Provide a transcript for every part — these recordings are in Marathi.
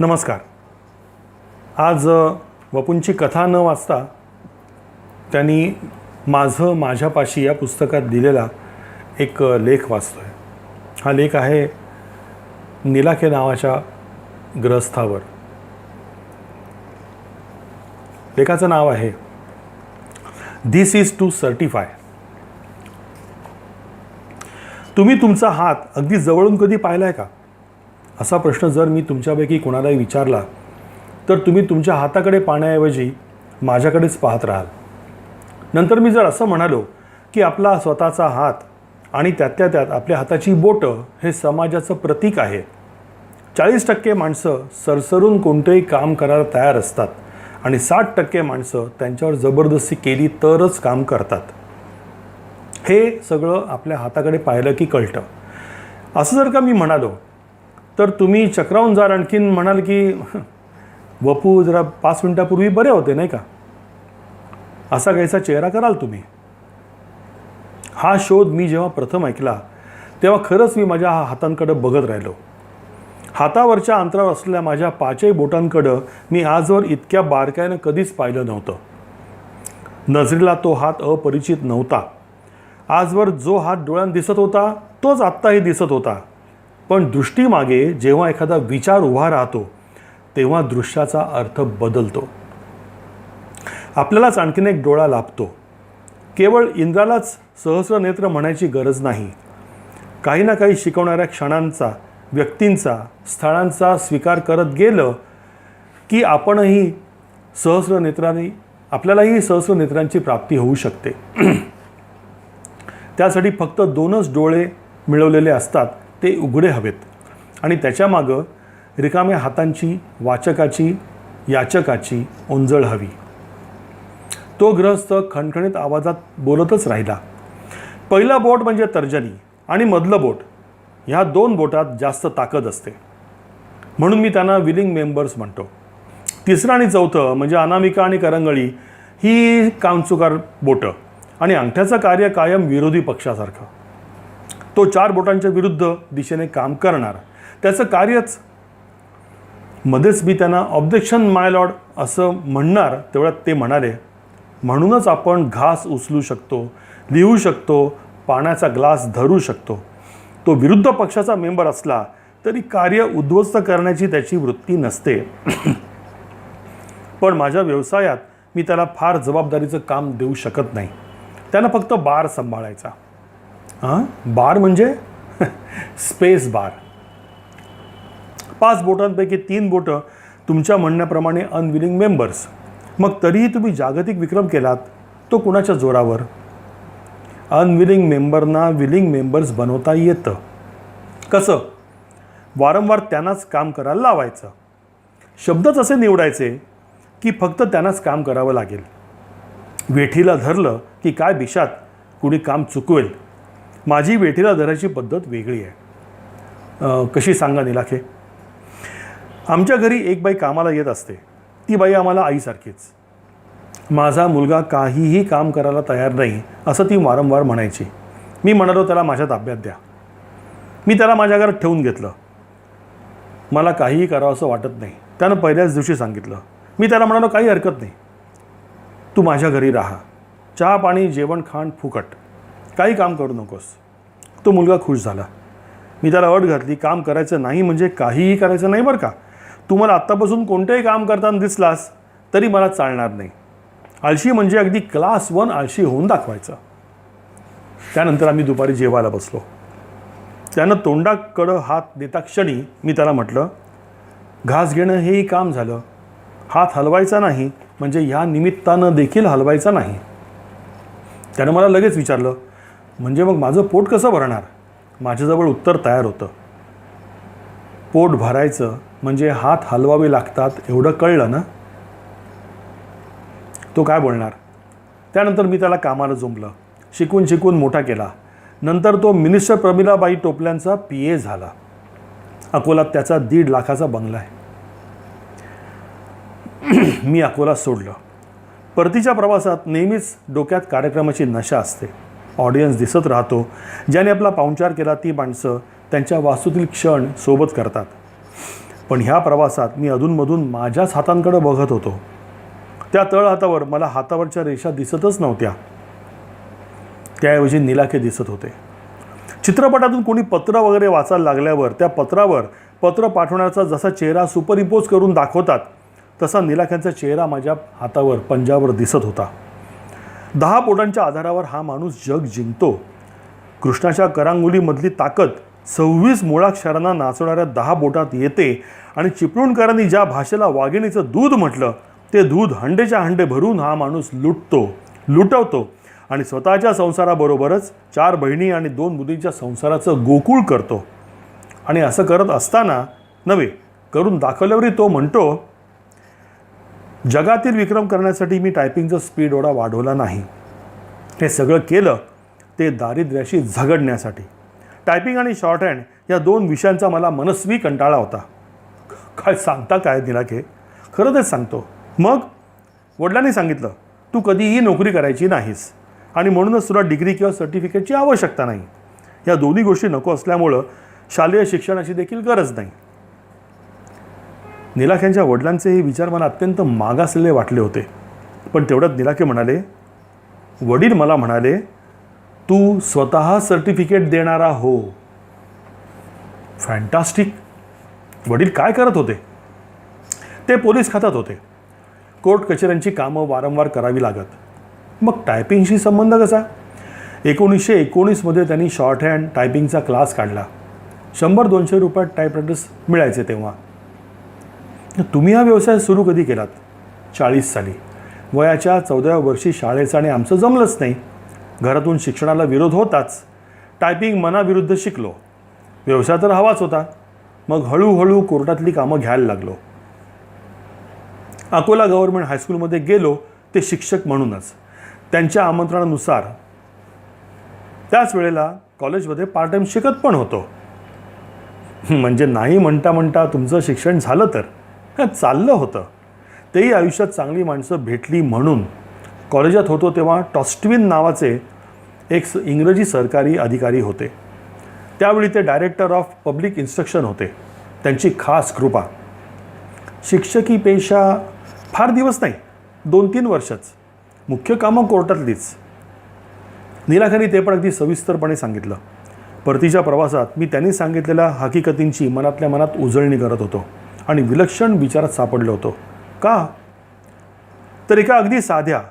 नमस्कार. आज वपूंची कथा न वाचता त्यांनी माझं माझ्यापाशी या पुस्तकात दिलेला एक लेख वाचतोय. हा लेख आहे नीलाखे नावाच्या ग्रहस्थावर. लेखाचं नाव आहे धिस इज टू सर्टिफाय. तुम्ही तुमचा हात अगदी जवळून कधी पाहिलाय का? असा प्रश्न जर मी तुमच्यापैकी कोणालाही विचारला तर तुम्ही तुमच्या हाताकडे पाहण्याऐवजी माझ्याकडेच पाहत राहाल. नंतर मी जर असं म्हणालो की आपला स्वतःचा हात आणि त्यातल्या त्यात आपल्या हाताची बोटं हे समाजाचं प्रतीक आहे. 40% माणसं सरसरून कोणतेही काम करायला तयार असतात आणि 60% माणसं त्यांच्यावर जबरदस्ती केली तरच काम करतात. हे सगळं आपल्या हाताकडे पाहिलं की कळतं. असं जर का मी म्हणालो तर तुम्ही चक्रावून जाल, आणखीन म्हणाल की वपू जरा 5 मिनिटापूर्वी बरे होते नाही का, असा काहीसा चेहरा कराल तुम्ही. हा शोध मी जेव्हा प्रथम ऐकला तेव्हा खरंच मी माझ्या हातांकडे बघत राहिलो. हातावरच्या अंतरावर असलेल्या माझ्या 5ही बोटांकडं मी आजवर इतक्या बारकाईनं कधीच पाहिलं नव्हतं. नजरेला तो हात अपरिचित नव्हता. आजवर जो हात डोळ्यात दिसत होता तोच आत्ताही दिसत होता. पण दृष्टीमागे जेव्हा एखादा विचार उभा राहतो तेव्हा दृश्याचा अर्थ बदलतो. आपल्यालाच आणखीन एक डोळा लाभतो. केवळ इंद्रालाच सहस्रनेत्र म्हणायची गरज नाही. काही ना काही शिकवणाऱ्या क्षणांचा, व्यक्तींचा, स्थळांचा स्वीकार करत गेलं की आपल्यालाही सहस्रनेत्रांची प्राप्ती होऊ शकते. त्यासाठी फक्त 2च डोळे मिळवलेले असतात, ते उघडे हवेत आणि त्याच्यामागं रिकाम्या हातांची, वाचकाची, याचकाची ओंजळ हवी. तो गृहस्थ खणखणीत आवाजात बोलतच राहिला. पहिलं बोट म्हणजे तर्जनी आणि मधलं बोट, ह्या 2 बोटात जास्त ताकद असते म्हणून मी त्यांना विलिंग मेंबर्स म्हणतो. तिसरं आणि चौथं म्हणजे अनामिका आणि करंगळी ही कामचुकार बोटं आणि अंगठ्याचं कार्य कायम विरोधी पक्षासारखं. तो 4 बोटांच्या विरुद्ध दिशेने काम करणार, त्याचं कार्यच. मध्येच मी त्यांना ऑब्जेक्शन माय लॉर्ड असं म्हणणार तेवढ्यात ते म्हणाले, म्हणूनच आपण घास उचलू शकतो, लिहू शकतो, पाण्याचा ग्लास धरू शकतो. तो विरुद्ध पक्षाचा मेंबर असला तरी कार्य उद्ध्वस्त करण्याची त्याची वृत्ती नसते. पण माझ्या व्यवसायात मी त्याला फार जबाबदारीचं काम देऊ शकत नाही. त्यानं फक्त बार सांभाळायचा. बार म्हणजे स्पेस बार. 5 बोटांपैकी 3 बोटं तुमच्या म्हणण्याप्रमाणे अनविलिंग मेंबर्स. मग तरीही तुम्ही जागतिक विक्रम केलात, तो कुणाच्या जोरावर? अनविलिंग मेंबरना विलिंग मेंबर्स बनवता येतं. कसं? वारंवार त्यांनाच काम करायला लावायचं. शब्दच असे निवडायचे की फक्त त्यांनाच काम करावं लागेल. वेठीला धरलं की काय बिशात कुणी काम चुकवेल. माझी वेठीला धरायची पद्धत वेगळी आहे. कशी सांगा नीलाखे? आमच्या घरी एक बाई कामाला येत असते. ती बाई आम्हाला आईसारखीच. माझा मुलगा काहीही काम करायला तयार नाही असं ती वारंवार म्हणायची. मी म्हणालो त्याला माझ्या ताब्यात द्या. मी त्याला माझ्या घरात ठेवून घेतलं. मला काहीही करावं असं वाटत नाही, त्यानं पहिल्याच दिवशी सांगितलं. मी त्याला म्हणालो काही हरकत नाही, तू माझ्या घरी राहा, चहा पाणी जेवण खाण फुकट, काही काम करू नकोस. तो मुलगा खुश झाला. मी त्याला अट घातली, काम करायचं नाही म्हणजे काहीही करायचं नाही बरं का. तुम्हाला आत्तापासून कोणतेही काम करताना दिसलास तरी मला चालणार नाही. आळशी म्हणजे अगदी क्लास 1 आळशी होऊन दाखवायचं. त्यानंतर आम्ही दुपारी जेवायला बसलो. त्यानं तोंडाकडं हात देता क्षणी मी त्याला म्हटलं, घास घेणं हेही काम झालं. हात हलवायचा नाही म्हणजे ह्या निमित्तानं देखील हलवायचा नाही. त्यानं मला लगेच विचारलं, म्हणजे मग माझं पोट कसं भरणार? माझ्याजवळ उत्तर तयार होतं. पोट भरायचं म्हणजे हात हलवावे लागतात एवढं कळलं ना. तो काय बोलणार? त्यानंतर मी त्याला कामाला जोमलं. शिकून शिकून मोठा केला. नंतर तो मिनिस्टर प्रमिलाबाई टोपल्यांचा PA झाला. अकोल्यात त्याचा 1.5 लाखाचा बंगला आहे. मी अकोला सोडलं. परतीच्या प्रवासात नेहमीच डोक्यात कार्यक्रमाची नशा असते. ऑडियन्स दिसत राहतो. ज्याने आपला पाहुणचार केला ती माणसं त्यांच्या वास्तूतील क्षण सोबत करतात. पण ह्या प्रवासात मी अधूनमधून माझ्याच हातांकडे बघत होतो. त्या तळहातावर मला हातावरच्या रेषा दिसतच नव्हत्या. त्याऐवजी निलाखे दिसत होते. चित्रपटातून कोणी पत्र वगैरे वाचायला लागल्यावर त्या पत्रावर पत्र पाठवण्याचा जसा चेहरा सुपरइम्पोज करून दाखवतात तसा निलाख्यांचा चेहरा माझ्या हातावर पंजावर दिसत होता. 10 बोटांच्या आधारावर हा माणूस जग जिंकतो. कृष्णाच्या करांगुलीमधली ताकद 26 मुळाक्षरांना नाचवणाऱ्या 10 बोटात येते आणि चिपळूणकरांनी ज्या भाषेला वाघिणीचं दूध म्हटलं ते दूध हंडेच्या हंडे भरून हा माणूस लुटवतो आणि स्वतःच्या संसाराबरोबरच 4 बहिणी आणि 2 मुलींच्या संसाराचं गोकुळ करतो. आणि असं करत असताना नव्हे, करून दाखवल्यावरही तो म्हणतो, जगातील विक्रम करण्यासाठी मी टायपिंगचा स्पीड एवढा वाढवला नाही. हे सगळं केलं ते दारिद्र्याशी झगडण्यासाठी. टायपिंग आणि शॉर्टहँड या 2 विषयांचा मला मनस्वी कंटाळा होता. काय सांगता काय निलाखे? खरं तेच सांगतो. मग वडिलांनी सांगितलं, तू कधीही नोकरी करायची नाहीस आणि म्हणूनच तुला डिग्री किंवा सर्टिफिकेटची आवश्यकता नाही. या दोन्ही गोष्टी नको असल्यामुळं शालेय शिक्षणाची देखील गरज नाही. निलाख्यांच्या वडिलांचे हे विचार मला अत्यंत मागासलेले वाटले होते. पण तेवढ्यात निलाखे म्हणाले, वडील मला म्हणाले, तू स्वतः सर्टिफिकेट देणारा हो. फॅन्टास्टिक. वडील काय करत होते? ते पोलीस खात्यात होते. कोर्ट कचेऱ्यांची कामं वारंवार करावी लागत. मग टायपिंगशी संबंध कसा? 1919मध्ये त्यांनी शॉर्टहँड टायपिंगचा क्लास काढला. 100-200 रुपयात टायपरायटर्स मिळायचे तेव्हा. तुम्ही हा व्यवसाय सुरू कधी केलात? 40 साली. वयाच्या 14व्या वर्षी शाळेचं आणि आमचं जमलंच नाही. घरातून शिक्षणाला विरोध होताच. टायपिंग मनाविरुद्ध शिकलो. व्यवसाय तर हवाच होता. मग हळूहळू कोर्टातली कामं घ्यायला लागलो. अकोला गव्हर्नमेंट हायस्कूलमध्ये गेलो ते शिक्षक म्हणूनच. त्यांच्या आमंत्रणानुसार त्याच वेळेला कॉलेजमध्ये पार्ट टाईम शिकत पण होतो. म्हणजे नाही म्हणता म्हणता तुमचं शिक्षण झालं तर चाललं होतं. तेही आयुष्यात चांगली माणसं भेटली म्हणून. कॉलेजात होतो तेव्हा टॉस्टविन नावाचे एक इंग्रजी सरकारी अधिकारी होते. त्यावेळी ते डायरेक्टर ऑफ पब्लिक इन्स्ट्रक्शन होते. त्यांची खास कृपा. शिक्षकी पेशा फार दिवस नाही, 2-3 वर्षच. मुख्य कामं कोर्टातलीच. निलाखांनी ते पण अगदी सविस्तरपणे सांगितलं. परतीच्या प्रवासात मी त्यांनी सांगितलेल्या हकीकतींची मनातल्या मनात उजळणी करत होतो आणि विलक्षण विचारात सापडलो होतो. का? तर एका अगदी साध्या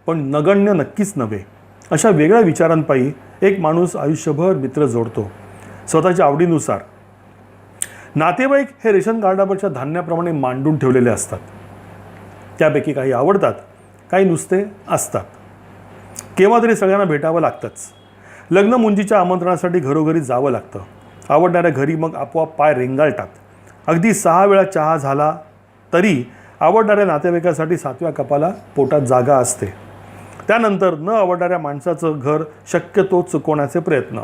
पण नगण्य नक्कीच नव्हे अशा वेगळ्या विचारांपायी एक माणूस आयुष्यभर मित्र जोडतो स्वतःच्या आवडीनुसार. नातेवाईक हे रेशन कार्डावरच्या धान्याप्रमाणे मांडून ठेवलेले असतात. त्यापैकी काही आवडतात, काही नुसते असतात. केव्हा तरी सगळ्यांना भेटावं लागतंच. लग्न मुंजीच्या आमंत्रणासाठी घरोघरी जावं लागतं. आवडणाऱ्या घरी मग आपोआप पाय रेंगाळतात. अगदी 6 वेळा चहा झाला तरी आवडणाऱ्या नातेवाईकासाठी 7व्या कपाला पोटात जागा असते. त्यानंतर न आवडणाऱ्या माणसाचं घर शक्यतो चुकवण्याचे प्रयत्न.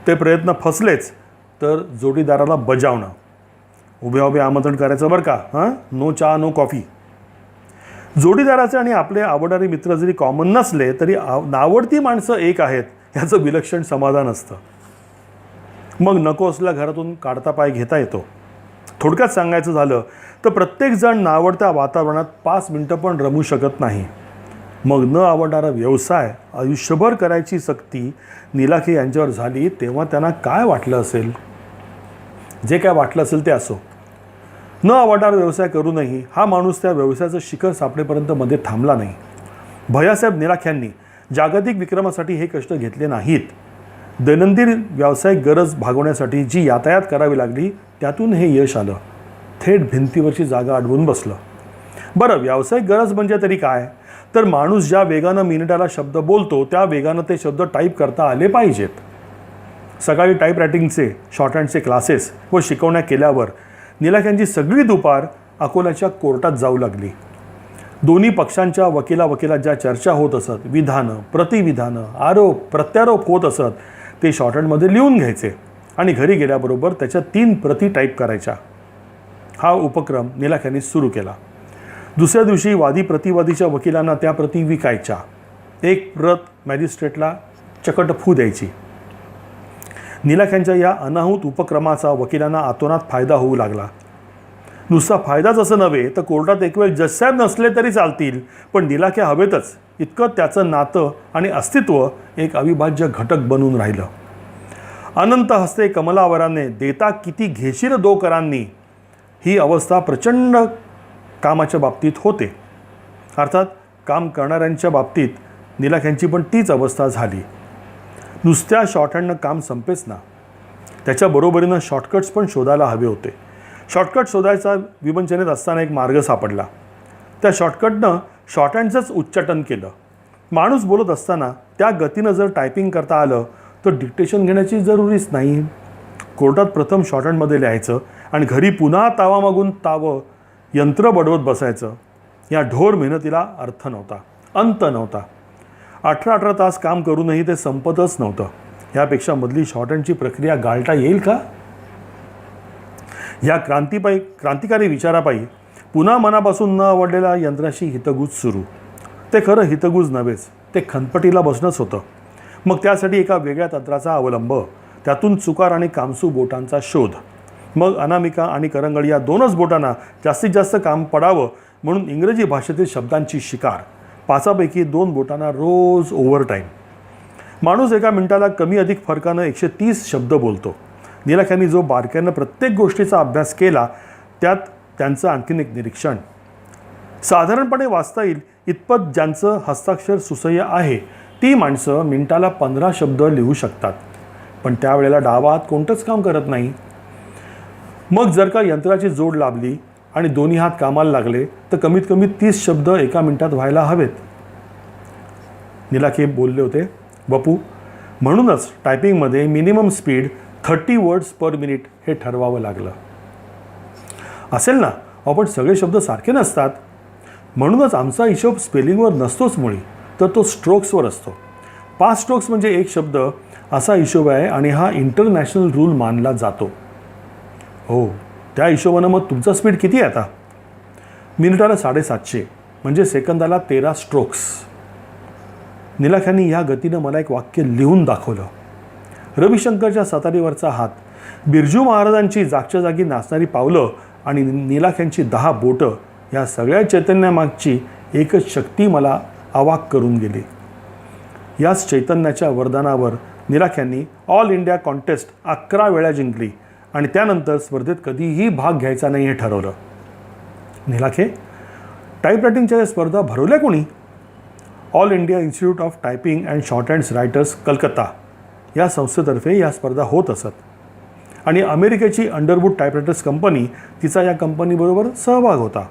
ते प्रयत्न फसलेच तर जोडीदाराला बजावणं. उभे आमंत्रण करायचं बरं का, नो चहा नो कॉफी. जोडीदाराचे आणि आपले आवडणारे मित्र जरी कॉमन नसले तरी नावडती माणसं एक आहेत याचं विलक्षण समाधान असतं. मग नको असलेल्या घरातून काढता पाय घेता येतो. थोडक्यात सांगायचं झालं तर प्रत्येकजण नावडत्या वातावरणात 5 मिनटं पण रमू शकत नाही. मग न आवडणारा व्यवसाय आयुष्यभर करायची सक्ती निलाखे यांच्यावर झाली तेव्हा त्यांना काय वाटलं असेल? जे काय वाटलं असेल ते असो. न आवडणारा व्यवसाय करूनही हा माणूस त्या व्यवसायाचं शिखर सापडेपर्यंत मध्ये थांबला नाही. भैयासाहेब निलाख्यांनी जागतिक विक्रमासाठी हे कष्ट घेतले नाहीत. दैनंदिन व्यावसायिक गरज भागवण्यासाठी जी यातायात करावी लागली त्यातून हे यश आलं. थेट भिंतीवरची जागा अडवून बसलं. बरं, व्यावसायिक गरज म्हणजे तरी काय? तर माणूस ज्या वेगानं मिनिटाला शब्द बोलतो त्या वेगानं ते शब्द टाईप करता आले पाहिजेत. सकाळी टाईप रायटिंगचे शॉर्टहँडचे क्लासेस व शिकवण्या केल्यावर निलाख्यांची सगळी दुपार अकोल्याच्या कोर्टात जाऊ लागली. दोन्ही पक्षांच्या वकिला ज्या चर्चा होत असत, विधानं प्रतिविधानं आरोप प्रत्यारोप होत असत, ते शॉर्टहँडमध्ये लिहून घ्यायचे आणि घरी गेल्याबरोबर त्याच्या 3 प्रती टाईप करायच्या. हा उपक्रम निलाख्यांनी सुरू केला. दुसऱ्या दिवशी वादी प्रतिवादीच्या वकिलांना त्या प्रती विकायच्या. एक प्रत मॅजिस्ट्रेटला चकट फू द्यायची. निलाख्यांच्या या अनाहूत उपक्रमाचा वकिलांना अतोनात फायदा होऊ लागला. नुसता फायदाच असं नव्हे तर कोर्टात एक वेळ जजसाहेब नसले तरी चालतील, पण निलाखे हवेतच, इतकं त्याचं नातं आणि अस्तित्व एक अविभाज्य घटक बनून राहिलं. अनंत हस्ते कमलावराने देता किती घेशील दो करांनी, ही अवस्था प्रचंड कामाच्या बाबतीत होते. अर्थात काम करणाऱ्यांच्या बाबतीत निलाख्यांची पण तीच अवस्था झाली. नुसत्या शॉर्टहँडनं काम संपेच ना, त्याच्या बरोबरीनं शॉर्टकट्स पण शोधायला हवे होते. शॉर्टकट शोधायचा विवंचनेत असताना एक मार्ग सापडला. त्या शॉर्टकटनं शॉर्टहँडचंच उच्चाटन केलं. माणूस बोलत असताना त्या गतीनं जर टायपिंग करता आलं तर डिक्टेशन घेण्याची जरुरीच नाही. कोर्टात प्रथम शॉर्टहँडमध्ये लिहायचं आणि घरी पुन्हा तावा मागून तावं यंत्र बडवत बसायचं. या ढोर मेहनतीला अर्थ नव्हता, अंत नव्हता. 18 तास काम करूनही ते संपतच नव्हतं. यापेक्षा मधली शॉर्टहँडची प्रक्रिया गाळता येईल का? या क्रांतिकारी विचारापायी पुन्हा मनापासून न आवडलेल्या यंत्राशी हितगुज सुरू. ते खरं हितगुज नव्हेच, ते खनपटीला बसणंच होतं. मग त्यासाठी एका वेगळ्या तंत्राचा अवलंब, त्यातून चुकार आणि कामसू बोटांचा शोध. मग अनामिका आणि करंगळी या दोनच बोटांना जास्तीत जास्त काम पडावं म्हणून इंग्रजी भाषेतील शब्दांची शिकार. 5पैकी 2 बोटांना रोज ओव्हरटाईम. माणूस एका मिनिटाला कमी अधिक फरकानं 130 शब्द बोलतो. निलाख्यांनी जो बारक्यानं प्रत्येक गोष्टीचा अभ्यास केला, त्यात त्यांचं आणखीन एक निरीक्षण. साधारणपणे वाचता येईल इतपत ज्यांचं हस्ताक्षर सुसह्य आहे ती माणसं मिनिटाला 15 शब्द लिहू शकतात, पण त्यावेळेला डावा हात कोणतंच काम करत नाही. मग जर का यंत्राची जोड लाभली आणि दोन्ही हात कामाला लागले तर कमीत कमी 30 शब्द एका मिनिटात व्हायला हवेत. निलाखे बोलले होते, बपू, म्हणूनच टायपिंगमध्ये minimum speed 30 words per minute हे ठरवावं लागलं. असेल ना, आपण सगळे शब्द सारखे नसतात. म्हणूनच आमचा हिशोब स्पेलिंगवर नसतोच मुळी, तर तो स्ट्रोक्सवर असतो. 5 स्ट्रोक्स म्हणजे एक शब्द असा हिशोब आहे आणि हा इंटरनॅशनल रूल मानला जातो. हो, त्या हिशोबानं मग तुमचा स्पीड किती आहे आता? मिनिटाला 750 म्हणजे सेकंदाला 13 स्ट्रोक्स. निलाख्यांनी या गतीनं मला एक वाक्य लिहून दाखवलं. रविशंकरच्या सतारीवरचा हात, बिरजू महाराजांची जागच्या जागी नाचणारी पावलं आणि निलाख्यांची 10 बोटं, या सगळ्या चैतन्यामागची एकच शक्ती मला अवाक करून गेली. याच चैतन्याच्या वरदानावर निलाख्यांनी ऑल इंडिया कॉन्टेस्ट 11 वेळा जिंकली आणि त्यानंतर स्पर्धेत कधीही भाग घ्यायचा नाही हे ठरवलं. निलाखे, टाईपरायटिंगच्या या स्पर्धा भरवल्या कोणी? All India institute of typing and shorthand writers Calcutta या संस्थेतर्फे या स्पर्धा होत असत आणि अमेरिकेची अंडरवूड टायपरायटर्स कंपनी तिचा या कंपनीबरोबर सहभाग होता.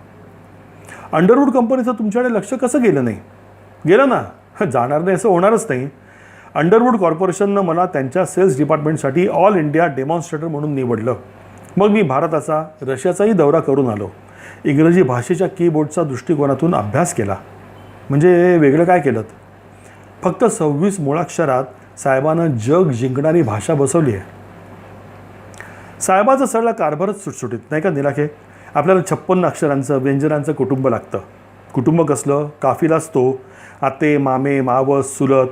अंडरवूड कंपनीचं तुमच्याकडे लक्ष कसं गेलं नाही? गेलं ना, जाणार नाही असं होणारच नाही. अंडरवूड कॉर्पोरेशननं मला त्यांच्या सेल्स डिपार्टमेंटसाठी ऑल इंडिया डेमॉन्स्ट्रेटर म्हणून निवडलं. मग मी भारताचा, रशियाचाही दौरा करून आलो. इंग्रजी भाषेच्या कीबोर्डचा दृष्टिकोनातून अभ्यास केला. म्हणजे वेगळं काय केलं? फक्त 26 मुळाक्षरात साहेबानं जग जिंकणारी भाषा बसवली आहे. साहेबाचा सगळा कारभारच सुटसुटीत नाही का निलाखे? आपल्याला 56 अक्षरांचं व्यंजनांचं कुटुंब लागतं. कुटुंब कसलं? काफिलाच तो. आते, मामे, मावस, सुलत.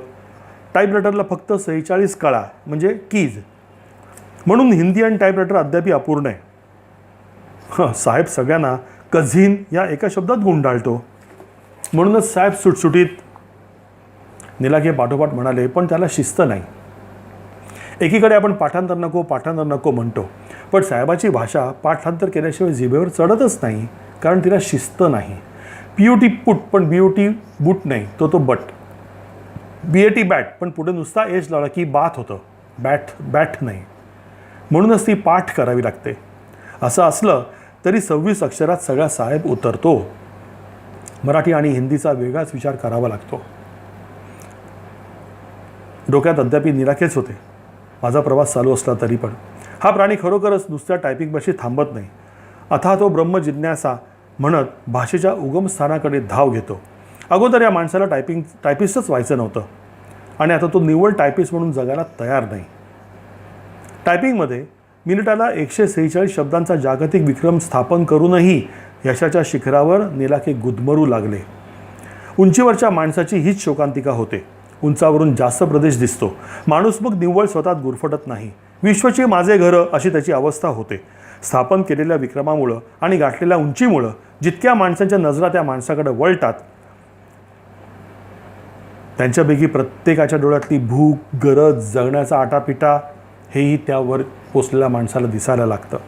टाईपरायटरला फक्त 46 कळा म्हणजे कीज. म्हणून हिंदी आणि टाईपरायटर अद्यापी अपूर्ण आहे. साहेब सगळ्यांना कझीन या एका शब्दात गुंडाळतो. म्हणूनच साहेब सुटसुटीत. निलाखे पाठोपाठ म्हणाले, पण त्याला शिस्त नाही. एकीकडे आपण पाठांतर नको म्हणतो, पण साहेबाची भाषा पाठांतर केल्याशिवाय जिभेवर चढतच नाही, कारण तिला शिस्त नाही. PUT पुट पण BOT बूट नाही, तो बट. BAT बॅट पण पुढे नुसता एज लावला की बात होतं, बॅट नाही. म्हणूनच ती पाठ करावी लागते. असं असलं तरी 26 अक्षरात सगळा साहेब उतरतो. मराठी आणि हिंदीचा वेगळाच विचार करावा लागतो. डोक्यात अद्यापी निलाखेच होते. माझा प्रवास चालू असला तरी पण हा प्राणी खरोखरच नुसत्या टायपिंगपाशी थांबत नाही. अथवा तो ब्रह्मजिज्ञासा म्हणत भाषेच्या उगमस्थानाकडे धाव घेतो. अगोदर या माणसाला टायपिस्टच व्हायचं नव्हतं आणि आता तो निव्वळ टायपिस्ट म्हणून जगायला तयार नाही. टायपिंगमध्ये मिनिटाला 146 शब्दांचा जागतिक विक्रम स्थापन करूनही यशाच्या शिखरावर निलाखे गुदमरू लागले. उंचीवरच्या माणसाची हीच शोकांतिका होते. उंचावरून जास्त प्रदेश दिसतो. माणूस मग निव्वळ स्वतःत गुरफटत नाही, विश्वची माझे घरं अशी त्याची अवस्था होते. स्थापन केलेल्या विक्रमामुळं आणि गाठलेल्या उंचीमुळं जितक्या माणसांच्या नजरा त्या माणसाकडे वळतात, त्यांच्यापैकी प्रत्येकाच्या डोळ्यातली भूक, गरज, जगण्याचा आटापिटा हेही त्यावर पोचलेल्या माणसाला दिसायला लागतं.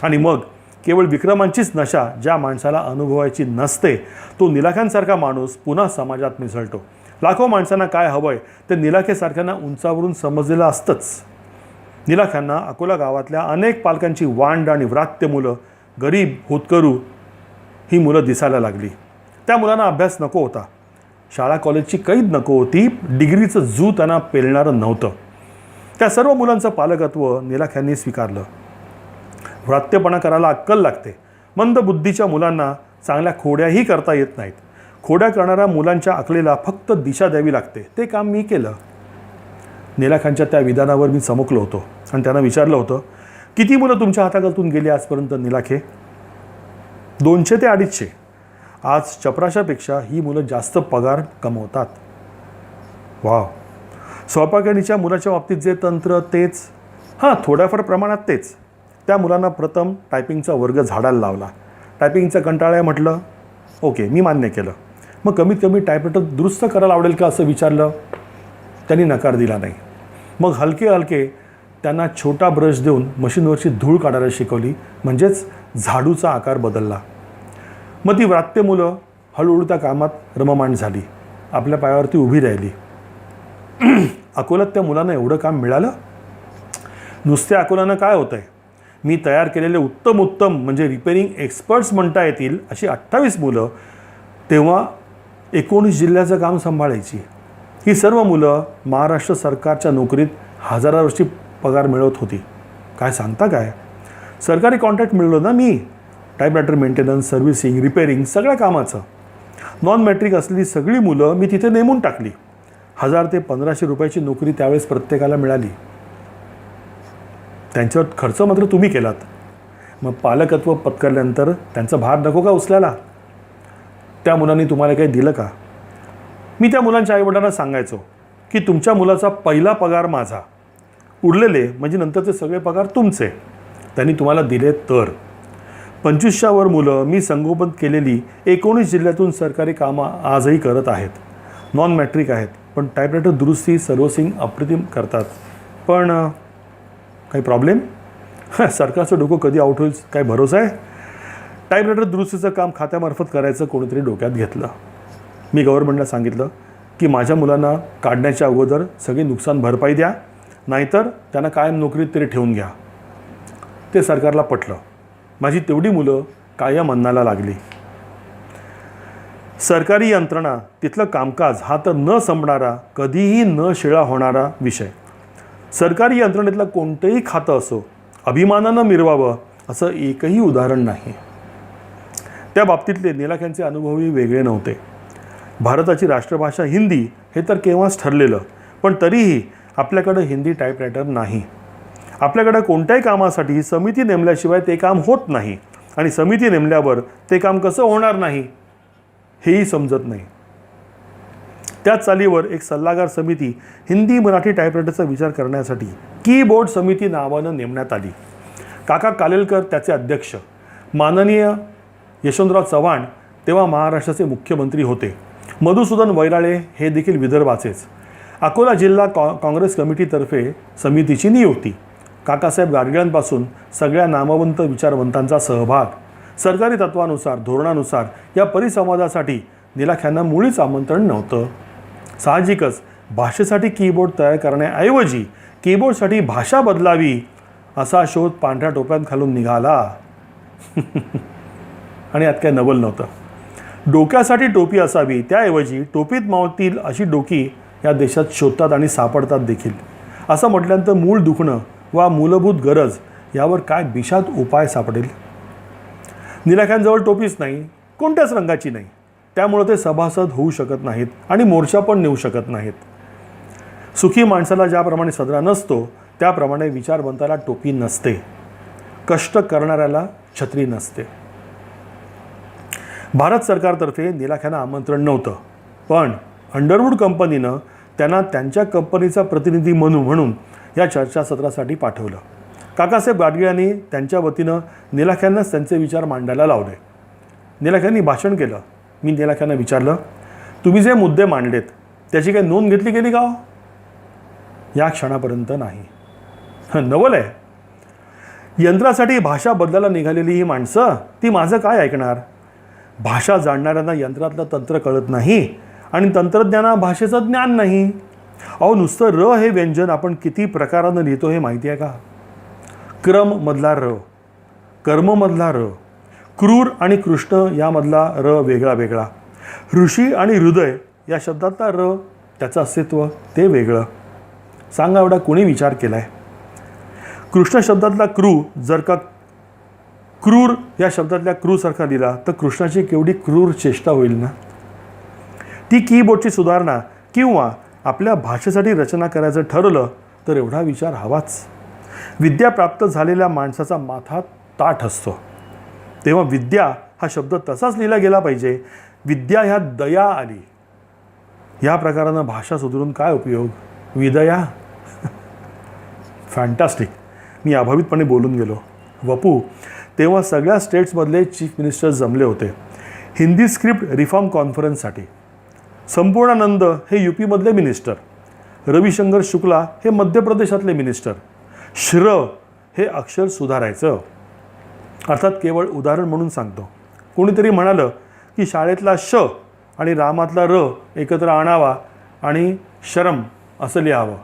आणि मग केवळ विक्रमांचीच नशा ज्या माणसाला अनुभवायची नसते, तो निलाख्यांसारखा माणूस पुन्हा समाजात मिसळतो. लाखो माणसांना काय हवंय ते निलाखेसारख्यांना उंचावरून समजलेलं असतंच. निलाख्यांना अकोला गावातल्या अनेक पालकांची वांड आणि व्रात्य मुलं, गरीब, होतकरू ही मुलं दिसायला लागली. त्या मुलांना अभ्यास नको होता, शाळा कॉलेजची कैद नको होती, डिग्रीचं जू त्यांना पेलणारं नव्हतं. त्या सर्व मुलांचं पालकत्व निलाख्यांनी स्वीकारलं. व्रात्यपणा करायला अक्कल लागते. मंद बुद्धीच्या मुलांना चांगल्या खोड्याही करता येत नाहीत. खोड्या करणाऱ्या मुलांच्या अकलेला फक्त दिशा द्यावी लागते. ते काम मी केलं. निलाखांच्या त्या विधानावर मी चमकलो होतो आणि त्यांना विचारलं होतं, किती मुलं तुमच्या हाताखालून गेली आजपर्यंत निलाखे? 200 ते 250. आज चपराशापेक्षा ही मुलं जास्त पगार कमवतात. वाव. स्वयंपाकणीच्या मुलाच्या बाबतीत जे तंत्र तेच, थोड्याफार प्रमाणात तेच. त्या मुलांना प्रथम टायपिंगचा वर्ग झाडायला लावला. टायपिंगचा कंटाळा म्हटलं, ओके, मी मान्य केलं. मग कमीत कमी टायपरायटर दुरुस्त करायला आवडेल का असं विचारलं. त्यांनी नकार दिला नाही. मग हलके हलके त्यांना छोटा ब्रश देऊन मशीनवरची धूळ काढायला शिकवली, म्हणजेच झाडूचा आकार बदलला. मग ती व्रात्य मुलं हळूहळू त्या कामात रममाण झाली, आपल्या पायावरती उभी राहिली. अकोल्यात त्या मुलांना एवढं काम मिळालं. नुसत्या अकोल्यानं काय होतंय, मी तयार केलेले उत्तम म्हणजे रिपेरिंग एक्सपर्ट्स म्हणता येतील अशी 28 मुलं तेव्हा 19 जिल्ह्याचं काम सांभाळायची. ही सर्व मुलं महाराष्ट्र सरकारच्या नोकरीत हजारावरची पगार मिळवत होती. काय सांगता काय, सरकारी कॉन्ट्रॅक्ट मिळलो ना मी. टायपरायटर मेंटेनन्स, सर्व्हिसिंग, रिपेरिंग सगळ्या कामाचं. नॉन मॅट्रिक असलेली सगळी मुलं मी तिथे नेमून टाकली. 1000 ते 1500 रुपयाची नोकरी त्यावेळेस प्रत्येकाला मिळाली. त्यांच्यावर खर्च मात्र तुम्ही केलात. मग पालकत्व पत्करल्यानंतर त्यांचा भार नको का उचलायला? त्या मुलांनी तुम्हाला काही दिलं का? मी त्या मुलांच्या आईवडिलांना सांगायचो की तुमच्या मुलाचा पहिला पगार माझा, उरलेले म्हणजे नंतरचे सगळे पगार तुमचे. त्यांनी तुम्हाला दिले तर. 25च्या वर मुलं मी संगोपन केलेली 19 जिल्ह्यातून सरकारी कामं आजही करत आहेत. नॉन मॅट्रिक आहेत, पण टायपरायटर दुरुस्ती, सर्व्हिसिंग अप्रतिम करतात. पण काही प्रॉब्लेम? सरकारचं डोकं कधी आउट होईल काय भरोसा आहे? टायपरायटर दुरुस्तीचं काम खात्यामार्फत करायचं कोणीतरी डोक्यात घेतलं. मी गव्हर्नमेंटला सांगितलं की माझ्या मुलांना काढण्याच्या अगोदर सगळी नुकसान भरपाई द्या, नाहीतर त्यांना कायम नोकरीत तरी ठेवून घ्या. ते सरकारला पटलं. माझी तेवढी मुलं कायम अन्नाला लागली. सरकारी यंत्रणा, तिथलं कामकाज हा तर न संपणारा, कधीही न शिळा होणारा विषय. सरकारी यंत्रणेतलं कोणतंही खातं असो, अभिमानानं मिरवावं असं एकही उदाहरण नाही. त्या बाबतीतले निलाख्यांचे अनुभवही वेगळे नव्हते. भारताची राष्ट्रभाषा हिंदी हे तर केव्हाच ठरलेलं, पण तरीही आपल्याकडं हिंदी टायपरायटर नाही. आपल्याकडं कोणत्याही कामासाठी समिती नेमल्याशिवाय ते काम होत नाही, आणि समिती नेमल्यावर ते काम कसं होणार नाही हेही समजत नाही. त्याच चालीवर एक सल्लागार समिती हिंदी मराठी टायपरायटरचा विचार करण्यासाठी कीबोर्ड समिती नावानं नेमण्यात आली. काका कालेलकर त्याचे अध्यक्ष. माननीय यशवंतराव चव्हाण तेव्हा महाराष्ट्राचे मुख्यमंत्री होते. मधुसूदन वैराळे हे देखील विदर्भाचेच. अकोला जिल्हा काँग्रेस कमिटीतर्फे समितीची नियुक्ती. काकासाहेब गाडगिळांपासून सगळ्या नामवंत विचारवंतांचा सहभाग. सरकारी तत्वानुसार, धोरणानुसार या परिसंवादासाठी निलाख्यांना मुळीच आमंत्रण नव्हतं. साहजिकच भाषेसाठी कीबोर्ड तयार करण्याऐवजी कीबोर्डसाठी भाषा बदलावी असा शोध पांढऱ्या टोप्यात घालून निघाला. आणि यात काय नवल नव्हतं. डोक्यासाठी टोपी असावी, त्याऐवजी टोपीत मावतील अशी डोकी या देशात शोधतात आणि सापडतात देखील. असं म्हटल्यानंतर मूळ दुखणं वा मूलभूत गरज यावर काय बिशाद उपाय सापडेल? निलाख्यांजवळ टोपीच नाही, कोणत्याच रंगाची नाही. त्यामुळे ते सभासद होऊ शकत नाहीत आणि मोर्चा पण नेऊ शकत नाहीत. सुखी माणसाला ज्याप्रमाणे सदरा नसतो, त्याप्रमाणे विचारवंताला टोपी नसते. कष्ट करणाऱ्याला छत्री नसते. भारत सरकारतर्फे निलाख्यांना आमंत्रण नव्हतं, पण अंडरवूड कंपनीनं त्यांना त्यांच्या कंपनीचा प्रतिनिधी म्हणून या चर्चासत्रासाठी पाठवलं. काकासाहेब गाडगीळ यांनी त्यांच्या वतीनं निलाख्यांनाच त्यांचे विचार मांडायला लावले. निलाख्यांनी भाषण केलं. मी निलाख्यांना विचारलं, तुम्ही जे मुद्दे मांडलेत त्याची काही नोंद घेतली गेली का? या क्षणापर्यंत नाही. नवल आहे. यंत्रासाठी भाषा बदलायला निघालेली ही माणसं ती माझं काय ऐकणार? भाषा जाणणाऱ्यांना यंत्रातलं तंत्र कळत नाही आणि तंत्रज्ञाना भाषेचं ज्ञान नाही. अहो, नुसतं र हे व्यंजन आपण किती प्रकारानं लिहितो हे माहिती आहे का? क्रममधला र, कर्ममधला र, क्रूर आणि कृष्ण यामधला र वेगळा वेगळा, ऋषी आणि हृदय या शब्दातला र त्याचं अस्तित्व ते वेगळं. सांगा एवढा कोणी विचार केला आहे? कृष्ण शब्दातला क्रू जर का क्रूर या शब्दातल्या क्रूसारखा लिहिला तर कृष्णाची केवढी क्रूर चेष्टा होईल ना. ती कीबोर्डची सुधारणा किंवा आपल्या भाषेसाठी रचना करायचं ठरवलं तर एवढा विचार हवाच. विद्या प्राप्त झालेल्या माणसाचा माथा ताठ असतो. तेव्हा विद्या हा शब्द तसाच लिहिला गेला पाहिजे. विद्या ह्या दया आली. या प्रकारानं भाषा सुधारून काय उपयोग? विदया. फॅन्टॅस्टिक. मी अभावितपणे बोलून गेलो. वपू, तेव्हा सगळ्या स्टेट्समधले चीफ मिनिस्टर जमले होते हिंदी स्क्रिप्ट रिफॉर्म कॉन्फरन्ससाठी. संपूर्णानंद हे यूपीमधले मिनिस्टर, रविशंकर शुक्ला हे मध्य प्रदेशातले मिनिस्टर. श्र हे अक्षर सुधारायचं. अर्थात केवळ उदाहरण म्हणून सांगतो. कोणीतरी म्हणालं की शाळेतला श आणि रामातला र एकत्र आणावा आणि शरम असं लिहावं.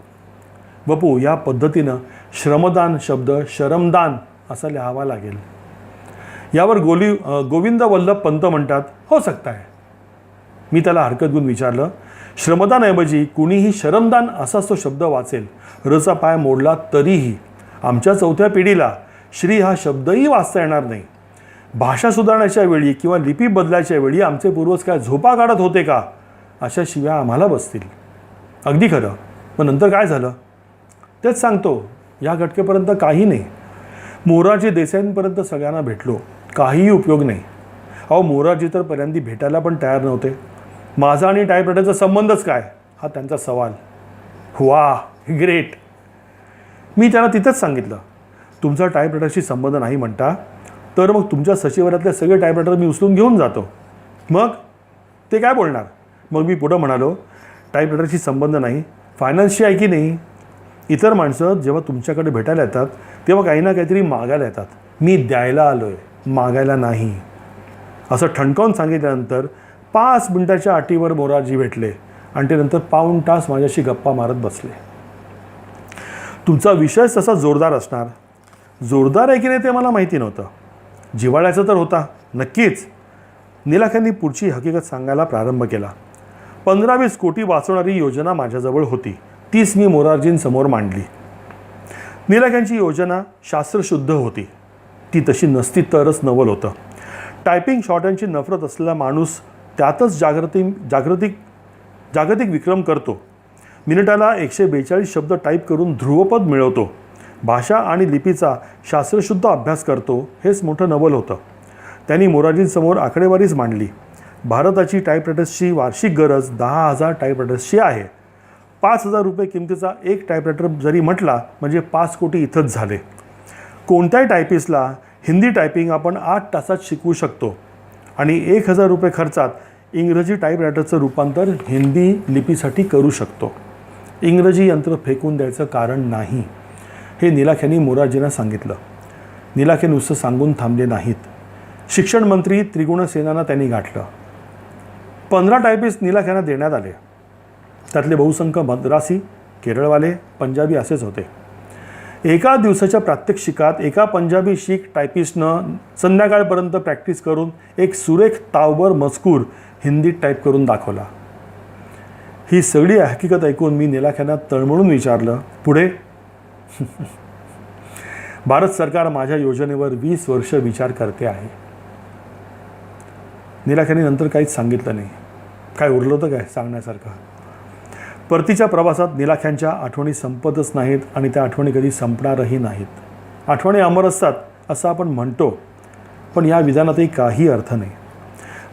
बपू, या पद्धतीनं श्रमदान शब्द शरमदान असा लिहावा लागेल. यावर गोविंद वल्लभ पंत म्हणतात, हो सकता है. मी त्याला हरकत घेऊन विचारलं, श्रमदानऐवजी कुणीही शरमदान असाच तो शब्द वाचेल. रचा पाय मोडला तरीही आमच्या चौथ्या पिढीला श्री हा शब्दही वाचता येणार नाही. भाषा सुधारण्याच्या वेळी किंवा लिपी बदलायच्या वेळी आमचे पूर्वज काय झोपा काढत होते का? अशा शिव्या आम्हाला बसतील. अगदी खरं. मग नंतर काय झालं? तेच सांगतो. या घटकेपर्यंत काही नाही. मोरारजी देसाईंपर्यंत सगळ्यांना भेटलो, काहीही उपयोग नाही. अहो, मोरारजी तर पहिल्यांदा भेटायला पण तयार नव्हते. माझा आणि टायपरायटरचा संबंधच काय हा त्यांचा सवाल. वा, ग्रेट. मी त्याला तिथंच सांगितलं, तुमचा टायपरायटरशी संबंध नाही म्हणता तर मग तुमच्या सचिवालयातले सगळे टायपरायटर मी उचलून घेऊन जातो. मग ते काय बोलणार? मग मी पुढं म्हणालो, टायपरायटरशी संबंध नाही, फायनान्सशी आहे की नाही. इतर माणसं जेव्हा तुमच्याकडे भेटायला येतात तेव्हा काही ना काहीतरी मागायला येतात. मी द्यायला आलो आहे, मागायला नाही. असं ठणकावून सांगितल्यानंतर 5 मिनिटाच्या अटीवर मोरारजी भेटले आणि ते नंतर पाऊण तास माझ्याशी गप्पा मारत बसले. तुमचा विषय तसा जोरदार असणार. जोरदार आहे की नाही ते मला माहिती नव्हतं. जिव्हाळ्याचा तर होता नक्कीच. निलाख्यांनी पुढची हकीकत सांगायला प्रारंभ केला. 15-20 कोटी वाचवणारी योजना माझ्याजवळ होती. तीच मी मोरारजींसमोर मांडली. निलाख्यांची योजना शास्त्रशुद्ध होती. ती तशी नसती तरच नवल होतं. टायपिंग शॉर्टहँडची नफरत असलेला माणूस त्यातच जागतिक विक्रम करतो. मिनिटाला 142 शब्द टाईप करून ध्रुवपद मिळवतो. भाषा आणि लिपीचा शास्त्रशुद्ध अभ्यास करतो. हेच मोठं नवल होतं. त्यांनी मोरारजींसमोर आकडेवारीच मांडली. भारताची टाईपरायटर्सची वार्षिक गरज 10,000 टाईपरायटर्सची आहे. 5,000 रुपये किमतीचा एक टाईपरायटर जरी म्हटला म्हणजे 5 कोटी इथंच झाले. कोणत्याही टायपिस्टला हिंदी टायपिंग आपण 8 तासात शिकवू शकतो आणि 1,000 रुपये खर्चात इंग्रजी टाईपरायटरचं रूपांतर हिंदी लिपीसाठी करू शकतो. इंग्रजी यंत्र फेकून द्यायचं कारण नाही. हे निलाख्यांनी मोरारजींना सांगितलं. निलाखे नुसतं सांगून थांबले नाहीत. शिक्षण मंत्री त्रिगुणसेनांना त्यांनी गाठलं. 15 टायपिस्ट निलाख्यांना देण्यात आले. त्यातले बहुसंख्य मद्रासी, केरळवाले, पंजाबी असेच होते. एका दिवसाच्या प्रात्यक्षिकात एका पंजाबी शीख टायपिस्टनं संध्याकाळपर्यंत प्रॅक्टिस करून एक सुरेख तावभर मजकूर हिंदीत टाईप करून दाखवला. ही सगळी हकीकत ऐकून मी निलाख्यांना तळमळून विचारलं, पुढे? भारत सरकार माझ्या योजनेवर 20 वर्ष विचार करते आहे. निलाख्यांनी नंतर काहीच सांगितलं नाही. काय उरलं होतं काय सांगण्यासारखं? परतीच्या प्रवासात निलाख्यांच्या आठवणी संपतच नाहीत आणि त्या आठवणी कधी संपणारही नाहीत. आठवणी अमर असतात असं आपण म्हणतो, पण या विधानातही काही अर्थ नाही.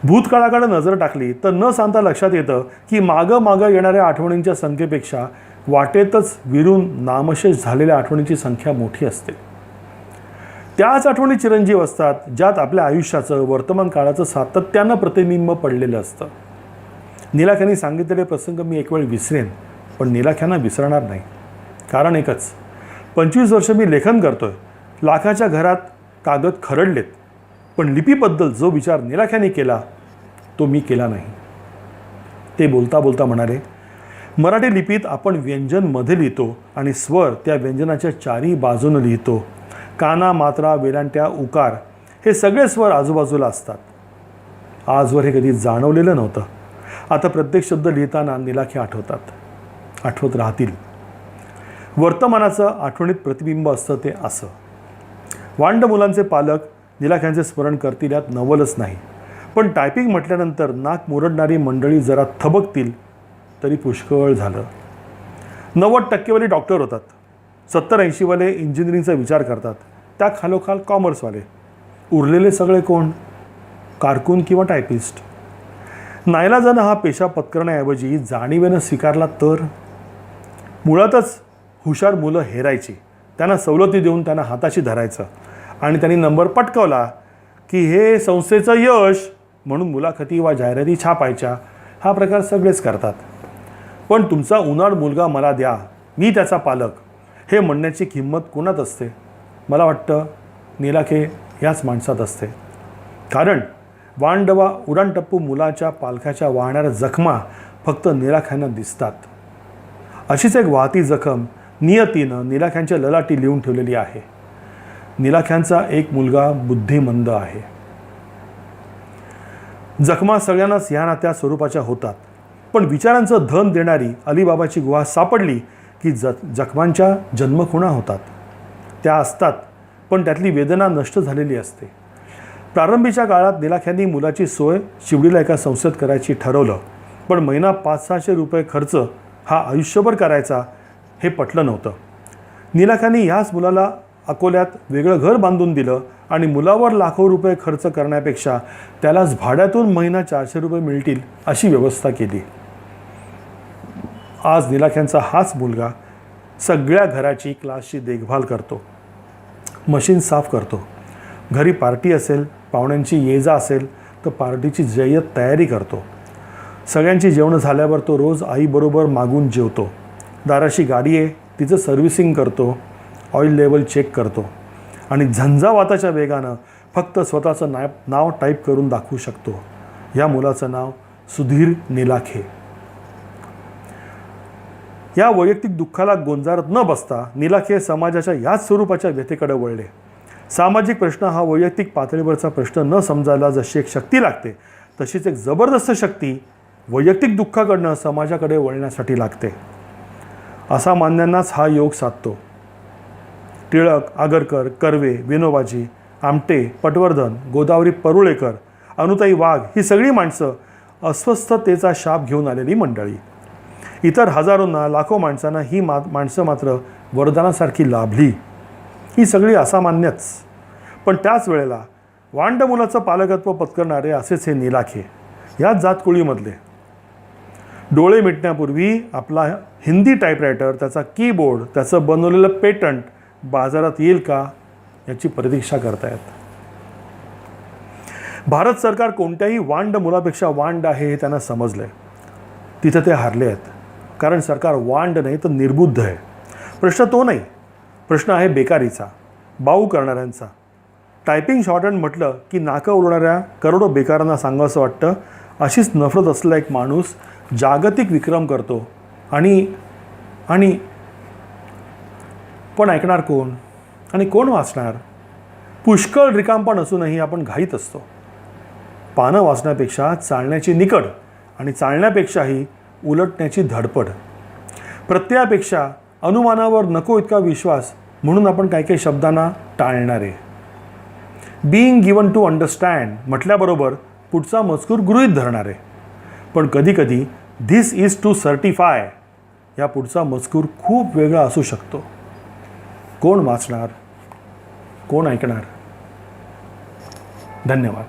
भूतकाळाकडे नजर टाकली तर न सांगता लक्षात येतं की मागं येणाऱ्या आठवणींच्या संख्येपेक्षा वाटेतच विरून नामशेष झालेल्या आठवणींची संख्या मोठी असते. त्याच आठवणी चिरंजीव असतात ज्यात आपल्या आयुष्याचं वर्तमान काळाचं सातत्यानं प्रतिबिंब पडलेलं असतं. नीलाख्यांनी सांगितलेले प्रसंग मी एक वेळ विसरेन, पण नीलाख्यांना विसरणार नाही. कारण एकच, 25 वर्ष मी लेखन करतोय, लाखाच्या घरात कागद खरडलेत, पण लिपीबद्दल जो विचार नीलाख्यांनी केला तो मी केला नाही. ते बोलता बोलता म्हणाले, मराठी लिपीत आपण व्यंजन मध्ये लिहितो आणि स्वर त्या व्यंजनाच्या चारी बाजूनं लिहितो. काना, मात्रा, वेलांट्या, उकार हे सगळे स्वर आजूबाजूला असतात. आजवर हे कधी जाणवलेलं नव्हतं. आता प्रत्येक शब्द लिहिताना नीलाखे आठवतात, आठवत राहतील. वर्तमानाचं आठवणीत प्रतिबिंब असतं ते असं. वांड मुलांचे पालक नीलाख्यांचे स्मरण करतील यात नवलच नाही. पण टायपिंग म्हटल्यानंतर नाक मुरडणारी मंडळी जरा थबकतील तरी पुष्कळ झालं. 90% डॉक्टर होतात, 70-80 इंजिनिअरिंगचा विचार करतात, त्या खालोखाल कॉमर्सवाले. उरलेले सगळे कोण? कारकून किंवा टायपिस्ट. नाईलाजानं हा पेशा पत्करण्याऐवजी जाणीवेनं स्वीकारला तर? मुळातच हुशार मुलं हेरायची, त्यांना सवलती देऊन त्यांना हाताशी धरायचं आणि त्यांनी नंबर पटकावला की हे संस्थेचं यश म्हणून मुलाखती वा जाहिराती छापायच्या. हा प्रकार सगळेच करतात. पण तुमचा उन्हाळ मुलगा मला द्या, मी त्याचा पालक, हे म्हणण्याची किंमत कोणात असते? मला वाटतं नीलाखे ह्याच माणसात असते. कारण वांड वा उडाणटप्पू मुलाच्या पालखाच्या वाहणाऱ्या जखमा फक्त नीलाख्यांना दिसतात. अशीच एक वाहती जखम नियतीनं नीलाख्यांच्या ललाटी लिहून ठेवलेली आहे. नीलाख्यांचा एक मुलगा बुद्धिमंद आहे. जखमा सगळ्यांनाच ह्या ना त्या स्वरूपाच्या होतात, पण विचारांचं धन देणारी अलिबाबाची गुहा सापडली की जखमांच्या जन्मखुणा होतात. त्या असतात, पण त्यातली वेदना नष्ट झालेली असते. प्रारंभीच्या काळात नीलाख्यांनी मुलाची सोय शिवडीला एका संस्थेत करायची ठरवलं, पण महिना 500-600 रुपये खर्च हा आयुष्यभर करायचा हे पटलं नव्हतं. नीलाख्यांनी ह्याच मुलाला अकोल्यात वेगळं घर बांधून दिलं आणि मुलावर लाखो रुपये खर्च करण्यापेक्षा त्यालाच भाड्यातून महिना 400 रुपये मिळतील अशी व्यवस्था केली. आज नीलाख्यांचा हाच मुलगा सगळ्या घराची क्लासची देखभाल करतो, मशीन साफ करतो. घरी पार्टी असेल, पाहुण्यांची ये जा असेल तर पार्टीची जय्यत तयारी करतो. सगळ्यांची जेवणं झाल्यावर तो रोज आईबरोबर मागून जेवतो. दाराशी गाडी आहे, तिचं सर्व्हिसिंग करतो, ऑइल लेवल चेक करतो आणि झंझावाताच्या वेगानं फक्त स्वतःचं नाव टाईप करून दाखवू शकतो. या मुलाचं नाव सुधीर नीलाखे. या वैयक्तिक दुःखाला गोंजारत न बसता नीलाखे समाजाच्या याच स्वरूपाच्या व्यथेकडे वळले. सामाजिक प्रश्न हा वैयक्तिक पातळीवरचा प्रश्न न समजायला जशी एक शक्ती लागते, तशीच एक जबरदस्त शक्ती वैयक्तिक दुःखाकडनं समाजाकडे वळण्यासाठी लागते. असामान्यांनाच हा योग साधतो. टिळक, आगरकर, कर्वे, विनोबाजी, आमटे, पटवर्धन, गोदावरी परुळेकर, अनुताई वाघ ही सगळी माणसं अस्वस्थतेचा शाप घेऊन आलेली मंडळी. इतर हजारोंना, लाखो माणसांना ही माणसं मात्र वरदानासारखी लाभली. ही सगळी असामान्यच, पण त्याच वेळेला वांड मुलाचं पालकत्व पत्करणारे असेच हे नीलाखे, याच जातकुळीमधले. डोळे मिटण्यापूर्वी आपला हिंदी टाईपरायटर, त्याचा कीबोर्ड, त्याचं बनवलेलं पेटंट बाजारात येईल का याची प्रतीक्षा करतायत. भारत सरकार कोणत्याही वांड मुलापेक्षा वांड आहे हे त्यांना समजलं आहे. तिथं ते हारले आहेत, कारण सरकार वांड नाही तर निर्बुद्ध आहे. प्रश्न तो नाही, प्रश्न आहे बेकारीचा, बाऊ करणाऱ्यांचा. टायपिंग शॉर्टहँड म्हटलं की नाकं उडवणाऱ्या करोडो बेकारांना सांगावंसं वाटतं. अशीच नफरत असलेला एक माणूस जागतिक विक्रम करतो आणि पण ऐकणार कोण आणि कोण वाचणार? पुष्कळ रिकामपण असूनही आपण घाईत असतो. पानं वाचण्यापेक्षा चालण्याची निकड आणि चालण्यापेक्षाही उलटण्याची धडपड, प्रत्ययापेक्षा अनुमानावर नको इतका विश्वास म्हणून आपण काही काही शब्दांना टाळणारे. बीइंग गिवन टू अंडरस्टँड म्हटल्याबरोबर पुढचा मजकूर गृहीत धरणारे. पण कधीकधी धिस इज टू सर्टिफाय या पुढचा मजकूर खूप वेगळा असू शकतो. कोण वाचणार? कोण ऐकणार? धन्यवाद.